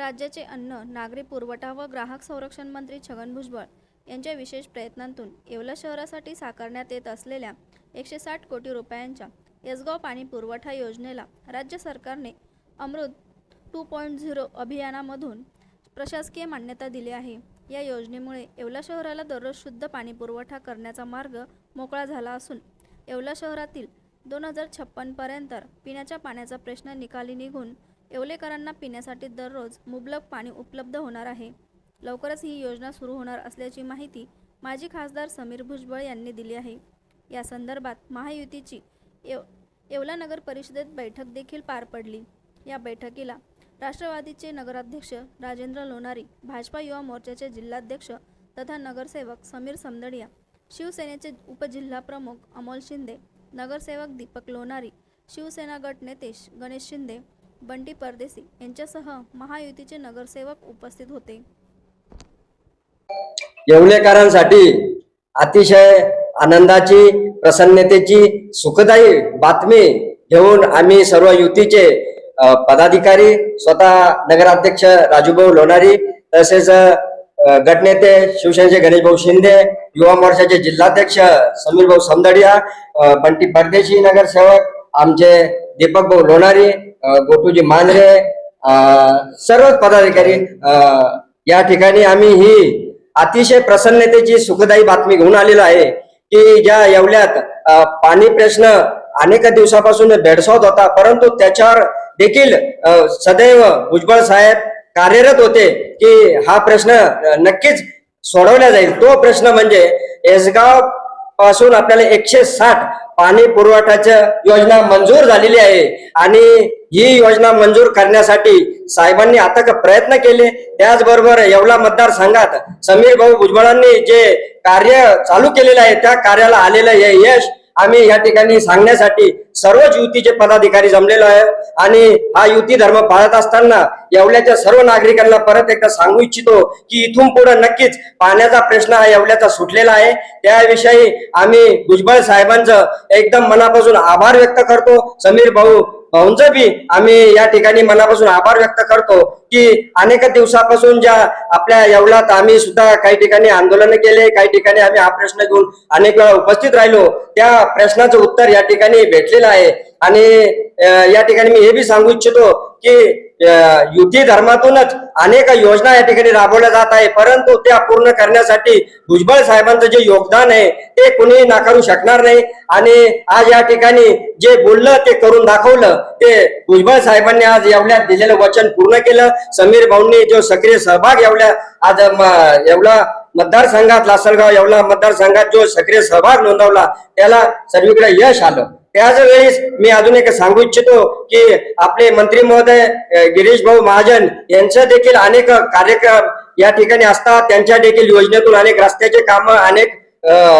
राज्याचे अन्न, नागरी पुरवठा व ग्राहक संरक्षण मंत्री छगन भुजबळ यांच्या विशेष प्रयत्नांतून येवला शहरासाठी साकारण्यात येत असलेल्या 160 कोटी रुपयांच्या यसगाव पाणी पुरवठा योजनेला राज्य सरकारने अमृत 2.0 अभियानामधून प्रशासकीय मान्यता दिली आहे. या योजनेमुळे येवला शहराला दररोज शुद्ध पाणी पुरवठा करण्याचा मार्ग मोकळा झाला असून येवला शहरातील 2056 पर्यंत पिण्याच्या पाण्याचा प्रश्न निकाली निघून येवलेकरांना पिण्यासाठी दररोज मुबलक पाणी उपलब्ध होणार आहे. लवकरच ही योजना सुरू होणार असल्याची माहिती माजी खासदार समीर भुजबळ यांनी दिली आहे. या संदर्भात महायुतीची येवला नगर परिषदेत बैठक देखील पार पडली. या बैठकीला राष्ट्रवादीचे नगराध्यक्ष राजेंद्र लोणारी, भाजपा युवा मोर्चाचे जिल्हाध्यक्ष तथा नगरसेवक समीर समदडिया, शिवसेनेचे उपजिल्हाप्रमुख अमोल शिंदे, नगरसेवक दीपक लोणारी, शिवसेना गट नेते गणेश शिंदे, बंटी परदेसी यांच्यासह महायुतीचे नगरसेवक उपस्थित होते. येवलेकरांसाठी अतिशय आनंदाची, प्रसन्नतेची, सुखदायी बातमी घेऊन आम्ही सर्व युतीचे पदाधिकारी, स्वतः नगराध्यक्ष राजूभाऊ लोणारी, तसेच गटनेते शिवसेनेचे गणेशभाऊ शिंदे, युवा मोर्चाचे जिल्हाध्यक्ष समीर भाऊ समदडिया, बंटी परदेशी नगरसेवक आमचे दीपक भाऊ लोणारी, गोटूजी मांजरे, सर्व पदाधिकारी या ठिकाणी आम्ही ही अतिशय प्रसन्नतेची, सुखदायी बातमी घेऊन आलेलो आहे की ज्या येवल्यात पाणी प्रश्न अनेक दिवसापासून भेडसावत होता, परंतु त्याच्यावर देखील सदैव भुजबळ साहेब कार्यरत होते की हा प्रश्न नक्कीच सोडवला जाईल. तो प्रश्न म्हणजे यसगाव पासून आपल्याला 160 पाणी पुरवठ्याची योजना मंजूर झालेली आहे आणि ही योजना मंजूर करण्यासाठी साहेबांनी अथक प्रयत्न केले. त्याचबरोबर येवला मतदारसंघात समीर भाऊ भुजबळांनी जे कार्य चालू केलेलं आहे त्या कार्याला आलेलं हे यश आम्ही या ठिकाणी सांगण्यासाठी सर्वच युतीचे पदाधिकारी जमलेलो आहे. आणि हा युती धर्म पाळत असताना येवल्याच्या सर्व नागरिकांना परत एकदा सांगू इच्छितो की इथून पुढे नक्कीच पाण्याचा प्रश्न हा येवल्याचा सुटलेला आहे. त्याविषयी आम्ही भुजबळ साहेबांचं एकदम मनापासून आभार व्यक्त करतो. समीर भाऊंचं बी आम्ही या ठिकाणी मनापासून आभार व्यक्त करतो की अनेक दिवसापासून ज्या आपल्या येवल्यात आम्ही सुद्धा काही ठिकाणी आंदोलन केले, काही ठिकाणी आम्ही हा प्रश्न घेऊन अनेक वेळा उपस्थित राहिलो, त्या प्रश्नाचं उत्तर या ठिकाणी भेटलेलं आहे. आणि या ठिकाणी मी हे बी सांगू इच्छितो की युती धर्मातूनच अनेक योजना या ठिकाणी राबवल्या जात आहे, परंतु त्या पूर्ण करण्यासाठी भुजबळ साहेबांचं जे योगदान आहे ते कुणी नाकारू शकणार नाही. आणि आज या ठिकाणी जे बोललं ते करून दाखवलं, ते भुजबळ साहेबांनी आज येवल्यात दिलेलं वचन पूर्ण केलं. समीर भाऊंनी जो सक्रिय सहभाग आज येवला मतदारसंघात, लासलगाव येवला मतदारसंघात जो सक्रिय सहभाग नोंदवला त्याला सर्वीकडे यश आलं. त्याच वेळेस मी अजून एक सांगू इच्छितो की आपले मंत्री महोदय गिरीश भाऊ महाजन यांचं देखील अनेक कार्यक्रम या ठिकाणी असतात. त्यांच्या देखील योजनेतून अनेक रस्त्याचे काम, अनेक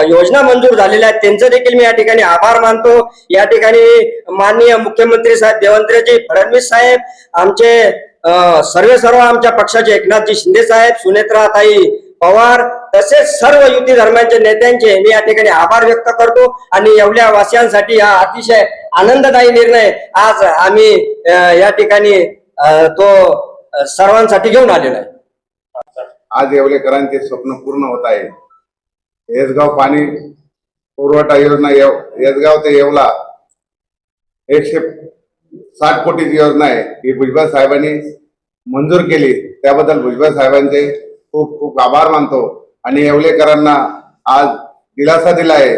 योजना मंजूर झालेल्या आहेत. त्यांचं देखील मी या ठिकाणी आभार मानतो. या ठिकाणी माननीय मुख्यमंत्री साहेब देवेंद्रजी फडणवीस साहेब, आमचे सर्व आमच्या पक्षाचे एकनाथजी शिंदे साहेब, सुनेत्राताई पवार, तसेच सर्व युती धर्मांच्या नेत्यांचे मी या ठिकाणी आभार व्यक्त करतो. आणि येवल्या वासियांसाठी हा अतिशय आनंददायी निर्णय आज आम्ही या ठिकाणी तो सर्वांसाठी घेऊन आलेला आहे. आज येवलेकरांचे स्वप्न पूर्ण होत आहे. यसगाव पाणी पुरवठा योजना, यसगाव ते येवला 160 कोटीची योजना आहे, ही भुजबळ साहेबांनी मंजूर केली. त्याबद्दल भुजबळ साहेबांचे खूप खूप आभार मानतो. आणि येवलेकरांना आज दिलासा दिला आहे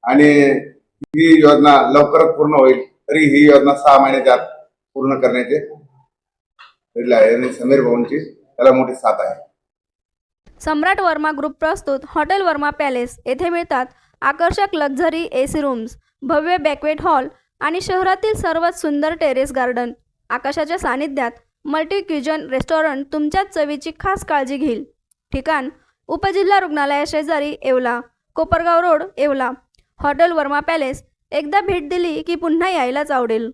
आणि ही योजना लवकरच पूर्ण होईल. तरी ही योजना 6 महिन्याच्या आत पूर्ण करण्याचे दिले आहे आणि समीर भाऊंची त्याला मोठी साथ आहे. सम्राट वर्मा ग्रुप प्रस्तुत हॉटेल वर्मा पॅलेस येथे मिळतात आकर्षक लक्झरी AC रूम्स, भव्य बॅक्वेट हॉल आणि शहरातील सर्वात सुंदर टेरेस गार्डन. आकाशाच्या सानिध्यात मल्टी क्युजन रेस्टॉरंट तुमच्या चवीची खास काळजी घेईल. ठिकाण उपजिल्हा रुग्णालया शेजारी Yeola, Kopargaon road Yeola. Hotel Verma palace एकदा भेट दिली की पुन्हा यायलाच आवडेल.